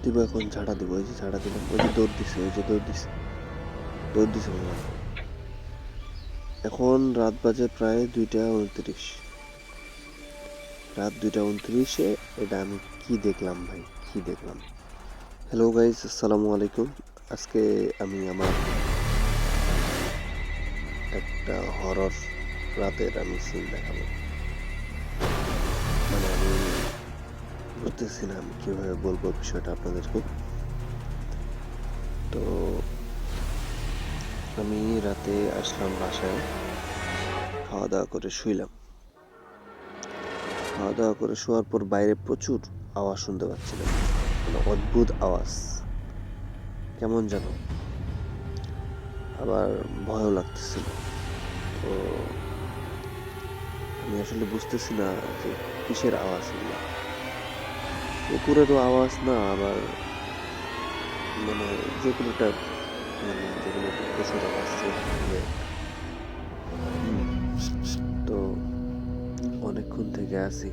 দিব, এখন ঝাড়া দিব। ওই যে ঝাড়া দিলাম, ওই যে দৌড় দিছে, ওই যে দৌড় দিছে বাবা। এখন রাত বাজে প্রায় 2টা 29, রাত 2টা 29-এ। এটা আমি কি দেখলাম ভাই, কি দেখলাম! হ্যালো গাইস, আসসালামু আলাইকুম। আজকে আমি আমার একটা হরর রাতের আমি সিন দেখাবো। মানে আমি বুঝতেছি না আমি কিভাবে বলবো বিষয়টা আপনাদেরকে। তো আমি রাতে আসলাম বাসায়, খাওয়া দাওয়া করে শুইলাম। খাওয়া দাওয়া করে শোয়ার পর বাইরে প্রচুর আওয়াজ শুনতে পাচ্ছিলাম, মানে অদ্ভুত আওয়াজ, কেমন যেন, আবার ভয়ও লাগতেছিল। তো আমি আসলে বুঝতেছি না যে কিসের আওয়াজ এগুলো। কুকুরেরও আওয়াজ না, আবার মানে যে কোনো একটা, মানে যে কোনো একটা পশুর আওয়াজ সেরকম। তো অনেকক্ষণ থেকে আছি,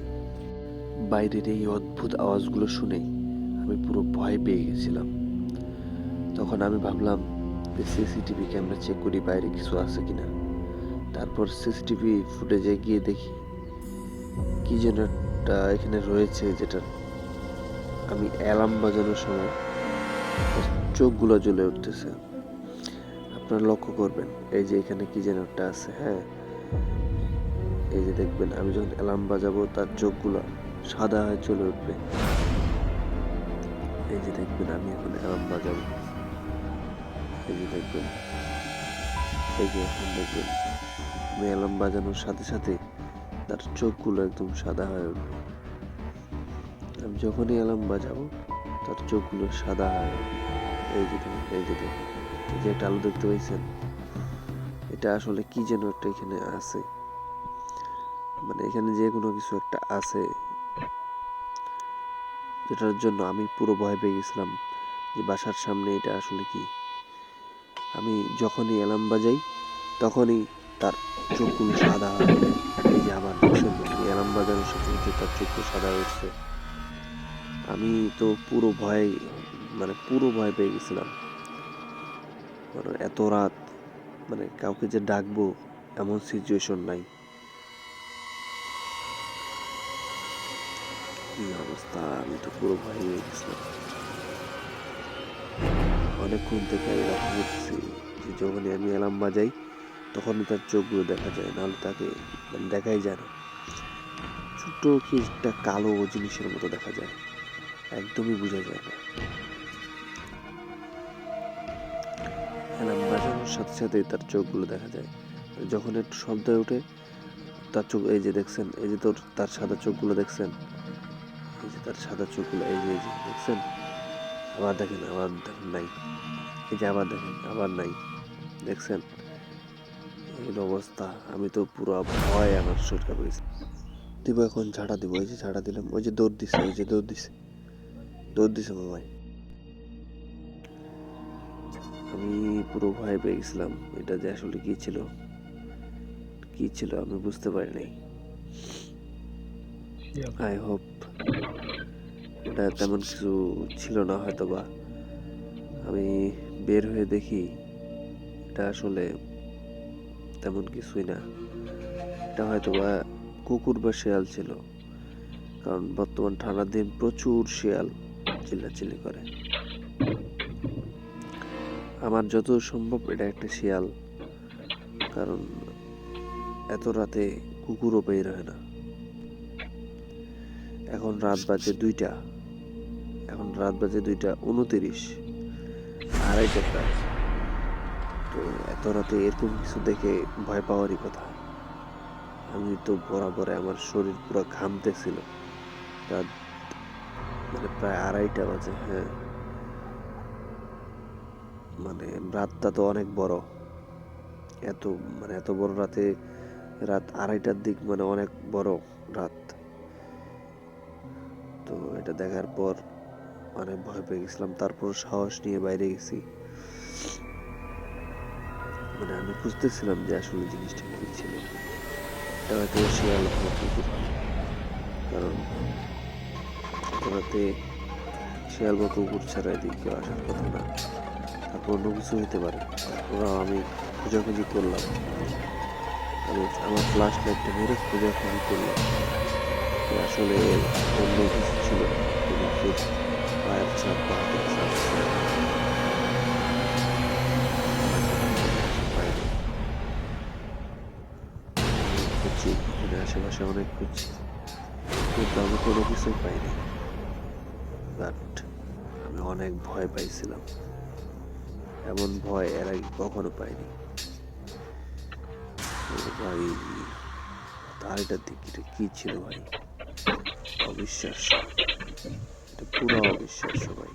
বাইরের এই অদ্ভুত আওয়াজগুলো শুনে আমি পুরো ভয় পেয়ে গেছিলাম। তখন আমি ভাবলাম যে সিসিটিভি ক্যামেরা চেক করি বাইরে কিছু আছে কিনা। তারপর সিসিটিভি ফুটেজে গিয়ে দেখি কি যেন একটা এখানে রয়েছে, যেটা আমি অ্যালার্ম বাজানোর সময় চোখগুলো জ্বলে উঠতেছে। আপনারা লক্ষ্য করবেন, এই যে এখানে কি যেন একটা আছে। হ্যাঁ, এই যে দেখবেন আমি যখন অ্যালার্ম বাজাবো তার চোখগুলো সাদা হয়ে চলে উঠবে। এই যে দেখবেন আমি এখন অ্যালার্ম বাজাবো, এই যে দেখবেন, এই যে এখন দেখবেন আমি অ্যালার্ম বাজানোর সাথে সাথে তার চোখগুলো একদম সাদা হয়ে উঠবে। আমি যখনই অ্যালার্ম বাজাবো তার চোখগুলো সাদা হয়ে উঠবে। এই যে দেখুন, এই যে দেখুন, এই যে একটা আলো দেখতে পাইছেন, এটা আসলে কি যেন একটা এখানে আছে, মানে এখানে যে কোনো কিছু একটা আছে, যেটার জন্য আমি পুরো ভয় পেয়ে গেছিলাম যে বাসার সামনে এটা আসলে কি। আমি যখনই অ্যালার্ম বাজাই তখনই তার চোখগুলো সাদা হয়ে ওঠে। এই যে আবার দেখছেন, আমি অ্যালার্ম বাজানোর সাথে সাথে তার চোখগুলো সাদা হয়ে উঠছে। আমি তো পুরো ভয়, মানে পুরো ভয় পেয়ে গেছিলাম। মানে এত রাত, মানে কাউকে যে ডাকবো এমন সিচুয়েশন নাই। কি অবস্থা, আমি তো পুরো ভয় হয়ে গেছিলাম। অনেকক্ষণ থেকে আমি লক্ষ্য করতেছি যে যখনই আমি অ্যালার্ম বাজাই তখনই তার চোখগুলো দেখা যায়, নাহলে তাকে মানে দেখাই যায় না। ছোট্ট কি একটা কালো জিনিসের মতো দেখা যায়, একদমই বোঝা যায় না। অ্যালার্ম বাজানোর সাথে সাথে তার চোখগুলো দেখা যায়। যখন একটু শব্দ ওঠে তার চোখ, এই যে দেখছেন, এই যে তার সাদা চোখগুলো দেখছেন, এই যে তার সাদা চোখগুলো, এই যে দেখছেন, আবার দেখেন, আবার দেখেন নাই, এই যে আবার দেখেন, আবার নাই, দেখছেন এই অবস্থা। আমি তো পুরো ভয়, আমার শরীর কাঁপে গেছে। দিব, এখন ঝাড়া দিব, ওই যে ঝাড়া দিলাম, ওই যে দৌড় দিছে, ওই যে দৌড় দিছে মামাই। আমি পুরো ভয় পেয়ে গেছিলাম, এটা যে আসলে কি ছিল আমি বুঝতে পারি নাই। আই হোপ এটা তেমন কিছু ছিল না হয়তো বা। আমি বের হয়ে দেখি এটা আসলে তেমন কিছুই না, এটা হয়তো বা কুকুর বা শেয়াল ছিল, কারণ বর্তমান ঠান্ডার দিন প্রচুর শেয়াল চিল্লাচিল্লি করে। আমার যত সম্ভব এটা একটা শেয়াল, কারণ এত রাতে কুকুরও বের হয় না। এখন রাত বাজে 2টা 29, 2:30 প্রায়। তো এত রাতে এরকম কিছু দেখে ভয় পাওয়ারই কথা। আমি তো বরাবর আমার শরীর পুরো ঘামতেছিল। রাত মানে প্রায় 2:30 বাজে। হ্যাঁ, মানে রাতটা তো অনেক বড়, এত মানে এত বড় রাতে, রাত 2:30টার দিক, মানে অনেক বড় রাত। তো এটা দেখার পর অনেক ভয় পেয়ে গেছিলাম, তারপর সাহস নিয়ে বাইরে গেছি। মানে আমি খুঁজতেছিলাম যে আসলে জিনিসটা কি ছিল। এটা হয়তো শিয়াল হয়, কুকুর হয়, কারণ এত রাতে শেয়াল বা কুকুর ছাড়া এদিকে কেউ আসার কথা না। তারপর অন্য কিছু হতে পারে। তারপর আমি খোঁজাখুঁজি করলাম, আমি আমার ফ্ল্যাশ লাইটটা মেরে খোঁজাখুঁজি করলাম যে আসলে এর অন্য কিছু ছিল না, কোনো কিছুর পায়ের ছাপ বা হাতের ছাপ ছিল না। পাইনি। খুঁজছি, এখানে আশেপাশে অনেক খুঁজছি, কিন্তু আমি কোনো কিছুই পাইনি। বাট আমি অনেক ভয় পাইছিলাম, এমন ভয় এর আগে কখনো পাইনি। তো ভাই, দাড়িটার দিকে এটা কি ছিল ভাই, অবিশ্বাস্য, এটা পুরো অবিশ্বাস্য ভাই।